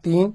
3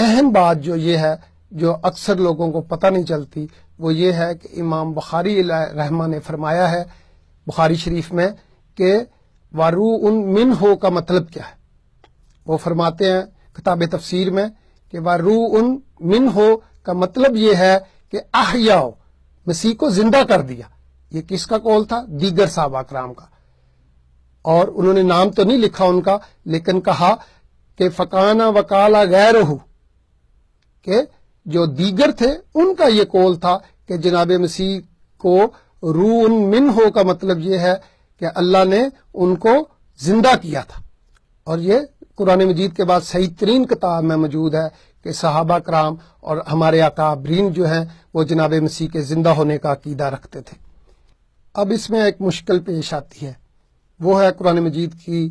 اہم بات جو یہ ہے جو اکثر لوگوں کو پتہ نہیں چلتی وہ یہ ہے کہ امام بخاری رحمہ نے فرمایا ہے بخاری شریف میں کہ وَرُوءٌ مِّنْهُ کا مطلب کیا ہے. وہ فرماتے ہیں کتاب تفسیر میں کہ وَرُوءٌ مِّنْهُ کا مطلب یہ ہے کہ احیاء مسیح کو زندہ کر دیا. یہ کس کا قول تھا؟ دیگر صحابہ کرام کا. اور انہوں نے نام تو نہیں لکھا ان کا، لیکن کہا کہ فقانہ وکالا غیرہ، کہ جو دیگر تھے ان کا یہ قول تھا کہ جناب مسیح کو روح منہ کا مطلب یہ ہے کہ اللہ نے ان کو زندہ کیا تھا. اور یہ قرآن مجید کے بعد صحیح ترین کتاب میں موجود ہے کہ صحابہ کرام اور ہمارے اکابرین جو ہیں وہ جناب مسیح کے زندہ ہونے کا عقیدہ رکھتے تھے. اب اس میں ایک مشکل پیش آتی ہے، وہ ہے قرآن مجید کی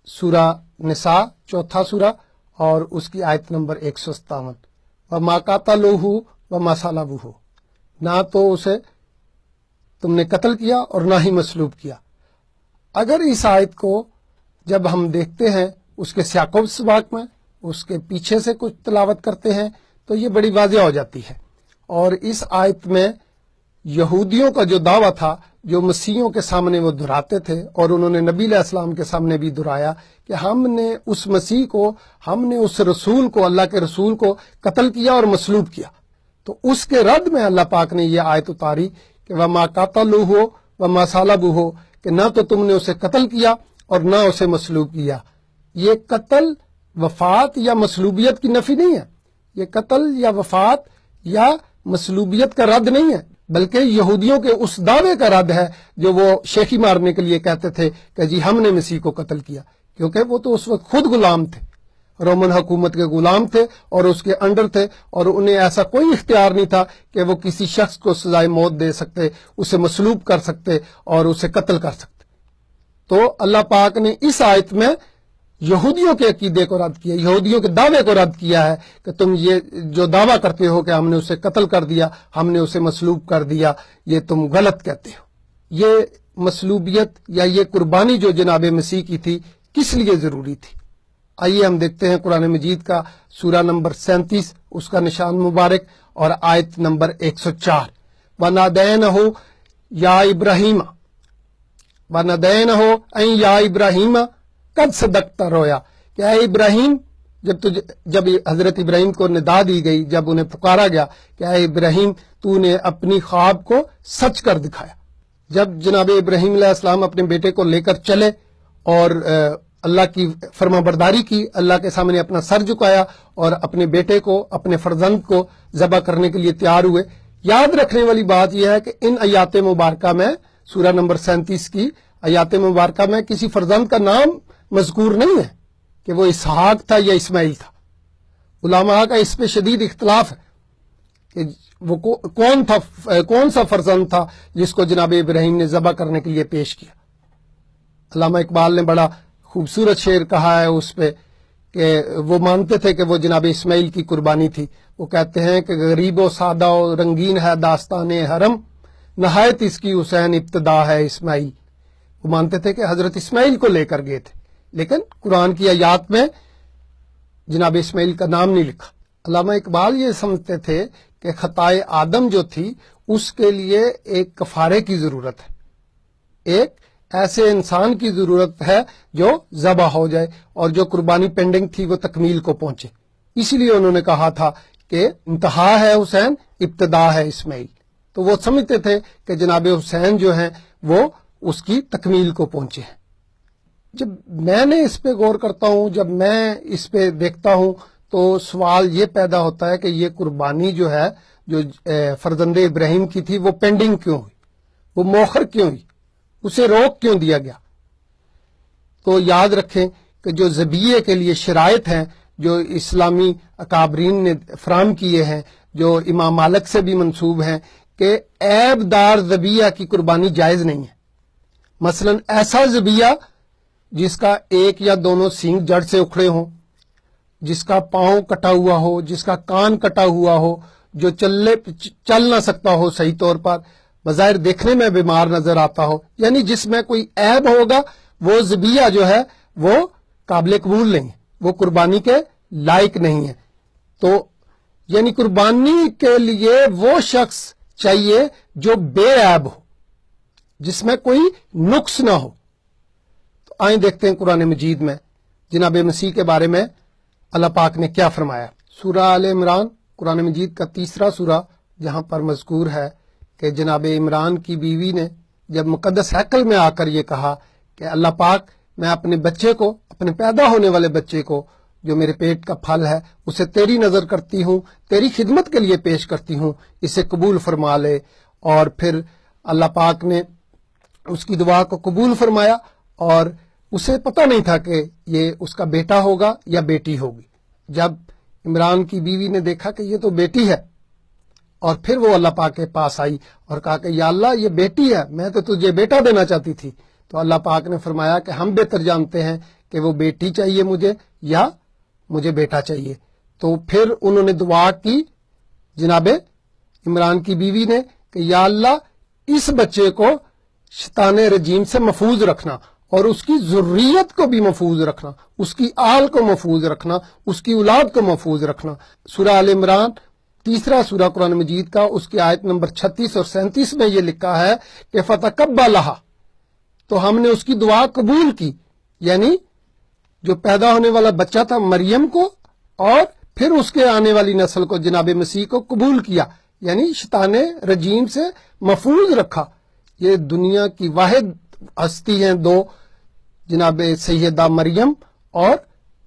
سورہ نساء 4 سورہ اور اس کی آیت نمبر 157. وَمَا قَتَلُوهُ وَمَا صَلَبُوهُ، نہ تو اسے تم نے قتل کیا اور نہ ہی مصلوب کیا. اگر اس آیت کو جب ہم دیکھتے ہیں اس کے سیاق و سباق میں، اس کے پیچھے سے کچھ تلاوت کرتے ہیں تو یہ بڑی واضح ہو جاتی ہے. اور اس آیت میں یہودیوں کا جو دعویٰ تھا جو مسیحیوں کے سامنے وہ دہراتے تھے، اور انہوں نے نبی علیہ السلام کے سامنے بھی دہرایا کہ ہم نے اس مسیح کو، ہم نے اس رسول کو، اللہ کے رسول کو قتل کیا اور مصلوب کیا. تو اس کے رد میں اللہ پاک نے یہ آیت اتاری کہ وَمَا قَتَلُوهُ وَمَا صَلَبُوهُ، کہ نہ تو تم نے اسے قتل کیا اور نہ اسے مصلوب کیا. یہ قتل وفات یا مصلوبیت کی نفی نہیں ہے، یہ قتل یا وفات یا مصلوبیت کا رد نہیں ہے، بلکہ یہودیوں کے اس دعوے کا رد ہے جو وہ شیخی مارنے کے لیے کہتے تھے کہ جی ہم نے مسیح کو قتل کیا. کیونکہ وہ تو اس وقت خود غلام تھے، رومن حکومت کے غلام تھے اور اس کے انڈر تھے، اور انہیں ایسا کوئی اختیار نہیں تھا کہ وہ کسی شخص کو سزائے موت دے سکتے، اسے مصلوب کر سکتے اور اسے قتل کر سکتے. تو اللہ پاک نے اس آیت میں یہودیوں کے عقیدے کو رد کیا، یہودیوں کے دعوے کو رد کیا ہے کہ تم یہ جو دعویٰ کرتے ہو کہ ہم نے اسے قتل کر دیا، ہم نے اسے مصلوب کر دیا، یہ تم غلط کہتے ہو. یہ مصلوبیت یا یہ قربانی جو جناب مسیح کی تھی کس لیے ضروری تھی؟ آئیے ہم دیکھتے ہیں قرآن مجید کا سورہ نمبر 37 اس کا نشان مبارک اور آیت نمبر 104. وَنَادَيْنَهُ يَا إِبْرَاهِيمَ وَنَادَيْنَهُ أَن يَا إِبْرَاهِيمَ قَدْ صَدَقْتَ رُؤْيَا، کہ اے ابراہیم، جب حضرت ابراہیم کو ندا دی گئی، جب انہیں پکارا گیا کہ اے ابراہیم تو نے اپنی خواب کو سچ کر دکھایا. جب جناب ابراہیم علیہ السلام اپنے بیٹے کو لے کر چلے اور اللہ کی فرما برداری کی، اللہ کے سامنے اپنا سر جھکایا اور اپنے بیٹے کو، اپنے فرزند کو ذبح کرنے کے لیے تیار ہوئے. یاد رکھنے والی بات یہ ہے کہ ان آیات مبارکہ میں، سورہ نمبر 37 کی آیات مبارکہ میں کسی فرزند کا نام مذکور نہیں ہے کہ وہ اسحاق تھا یا اسماعیل تھا. علماء کا اس پہ شدید اختلاف ہے کہ وہ کون سا فرزند تھا جس کو جناب ابراہیم نے ذبح کرنے کے لیے پیش کیا. علامہ اقبال نے بڑا خوبصورت شعر کہا ہے اس پہ کہ وہ مانتے تھے کہ وہ جناب اسماعیل کی قربانی تھی. وہ کہتے ہیں کہ غریب و سادہ و رنگین ہے داستان حرم، نہایت اس کی حسین ابتدا ہے اسماعیل. وہ مانتے تھے کہ حضرت اسماعیل کو لے کر گئے تھے، لیکن قرآن کی آیات میں جناب اسماعیل کا نام نہیں لکھا. علامہ اقبال یہ سمجھتے تھے کہ خطائے آدم جو تھی اس کے لیے ایک کفارے کی ضرورت ہے، ایک ایسے انسان کی ضرورت ہے جو ذبح ہو جائے اور جو قربانی پینڈنگ تھی وہ تکمیل کو پہنچے. اسی لیے انہوں نے کہا تھا کہ انتہا ہے حسین، ابتدا ہے اسماعیل. تو وہ سمجھتے تھے کہ جناب حسین جو ہیں وہ اس کی تکمیل کو پہنچے ہیں. جب میں نے اس پہ غور کرتا ہوں، جب میں اس پہ دیکھتا ہوں تو سوال یہ پیدا ہوتا ہے کہ یہ قربانی جو ہے جو فرزند ابراہیم کی تھی وہ پینڈنگ کیوں ہوئی، وہ مؤخر کیوں ہوئی، اسے روک کیوں دیا گیا؟ تو یاد رکھیں کہ جو ذبیحے کے لیے شرائط ہیں جو اسلامی اکابرین نے فراہم کیے ہیں، جو امام مالک سے بھی منسوب ہیں، کہ عیب دار ذبیحہ کی قربانی جائز نہیں ہے. مثلا ایسا ذبیحہ جس کا ایک یا دونوں سینگ جڑ سے اکھڑے ہوں، جس کا پاؤں کٹا ہوا ہو، جس کا کان کٹا ہوا ہو، جو چل نہ سکتا ہو صحیح طور پر، بظاہر دیکھنے میں بیمار نظر آتا ہو، یعنی جس میں کوئی عیب ہوگا، وہ ذبیحہ جو ہے وہ قابل قبول نہیں ہے، وہ قربانی کے لائق نہیں ہے. تو یعنی قربانی کے لیے وہ شخص چاہیے جو بے عیب ہو، جس میں کوئی نقص نہ ہو۔ تو آئیں دیکھتے ہیں قرآن مجید میں جناب مسیح کے بارے میں اللہ پاک نے کیا فرمایا۔ سورہ آل عمران قرآن مجید کا 3 سورہ، جہاں پر مذکور ہے کہ جناب عمران کی بیوی نے جب مقدس ہیکل میں آ کر یہ کہا کہ اللہ پاک، میں اپنے بچے کو، اپنے پیدا ہونے والے بچے کو جو میرے پیٹ کا پھل ہے، اسے تیری نظر کرتی ہوں، تیری خدمت کے لیے پیش کرتی ہوں، اسے قبول فرما لے۔ اور پھر اللہ پاک نے اس کی دعا کو قبول فرمایا، اور اسے پتہ نہیں تھا کہ یہ اس کا بیٹا ہوگا یا بیٹی ہوگی۔ جب عمران کی بیوی نے دیکھا کہ یہ تو بیٹی ہے، اور پھر وہ اللہ پاک کے پاس آئی اور کہا کہ یا اللہ یہ بیٹی ہے، میں تو تجھے بیٹا دینا چاہتی تھی، تو اللہ پاک نے فرمایا کہ ہم بہتر جانتے ہیں کہ وہ بیٹی چاہیے مجھے یا مجھے بیٹا چاہیے۔ تو پھر انہوں نے دعا کی جناب عمران کی بیوی نے کہ یا اللہ اس بچے کو شیطان رجیم سے محفوظ رکھنا، اور اس کی ذریت کو بھی محفوظ رکھنا، اس کی آل کو محفوظ رکھنا، اس کی اولاد کو محفوظ رکھنا۔ سورہ آل عمران 3 سورہ قرآن مجید کا، اس کی آیت نمبر 36 اور 37 میں یہ لکھا ہے کہ فتقبلھا، تو ہم نے اس کی دعا قبول کی، یعنی جو پیدا ہونے والا بچہ تھا مریم کو، اور پھر اس کے آنے والی نسل کو جناب مسیح کو قبول کیا، یعنی شیطان رجیم سے محفوظ رکھا۔ یہ دنیا کی واحد ہستی ہیں دو، جناب سیدہ مریم اور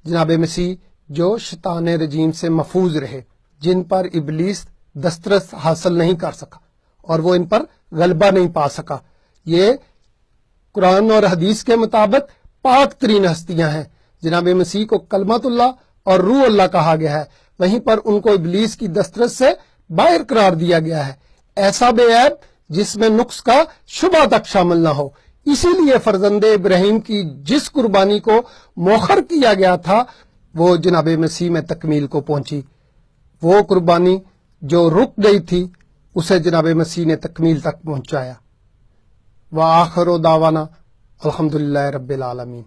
جناب مسیح، جو شیطان رجیم سے محفوظ رہے، جن پر ابلیس دسترس حاصل نہیں کر سکا اور وہ ان پر غلبہ نہیں پا سکا۔ یہ قرآن اور حدیث کے مطابق پاک ترین ہستیاں ہیں۔ جناب مسیح کو کلمت اللہ اور روح اللہ کہا گیا ہے، وہیں پر ان کو ابلیس کی دسترس سے باہر قرار دیا گیا ہے، ایسا بے عیب جس میں نقص کا شبہ تک شامل نہ ہو۔ اسی لیے فرزند ابراہیم کی جس قربانی کو مؤخر کیا گیا تھا، وہ جناب مسیح میں تکمیل کو پہنچی۔ وہ قربانی جو رک گئی تھی، اسے جناب مسیح نے تکمیل تک پہنچایا۔ وآخر دعوانا الحمدللہ رب العالمین۔